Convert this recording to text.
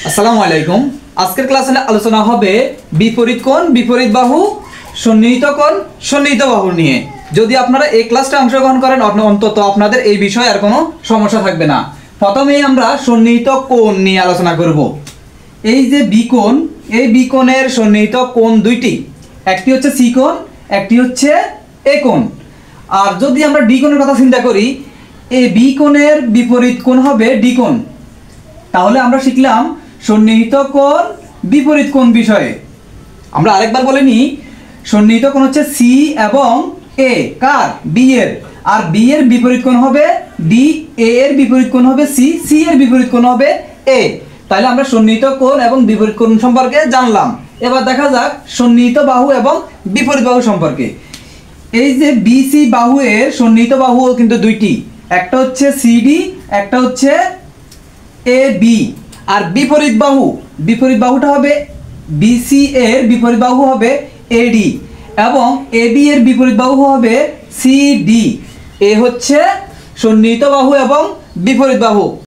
আসসালামু আলাইকুম। আজকের ক্লাসে আলোচনা হবে বিপরীত কোণ, বিপরীত বাহু, সন্নিহিত কোণ, সন্নিহিত বাহু নিয়ে। যদি আপনারা এই ক্লাসটা অংশগ্রহণ করেন অন্তত আপনাদের এই বিষয়ে আর কোনো সমস্যা থাকবে না। প্রথমেই আমরা সন্নিহিত কোণ নিয়ে আলোচনা করব। এই যে বিকোণ, এই বিকোণের সন্নিহিত কোণ দুইটি, একটি হচ্ছে সি কোণ, একটি হচ্ছে এ কোণ। আর যদি আমরা ডি কোণের কথা চিন্তা করি, এই বি কোণের বিপরীত কোণ হবে ডি কোণ। তাহলে আমরা শিখলাম সন্নিহিত কোণ, বিপরীত কোণ বিষয়ে। আমরা আরেকবার বলে নিই, সন্নিহিত কোণ হচ্ছে সি এবং এ, কার? বি এর। আর বি এর বিপরীত কোণ হবে ডি, এ এর বিপরীত কোণ হবে সি, সি এর বিপরীত কোণ হবে এ। তাহলে আমরা সন্নিহিত কোণ এবং বিপরীত কোণ সম্পর্কে জানলাম। এবার দেখা যাক সন্নিহিত বাহু এবং বিপরীত বাহু সম্পর্কে। এই যে বিসি বাহু এর সন্নিহিত বাহু কিন্তু দুইটি, একটা হচ্ছে সিডি, একটা হচ্ছে এ বি। আর বিপরীত বাহুটা হবে বিসি এর বিপরীত বাহু হবে এডি এবং এবি এর বিপরীত বাহু হবে সিডি। এ হচ্ছে সন্নিহিত বাহু এবং বিপরীত বাহু।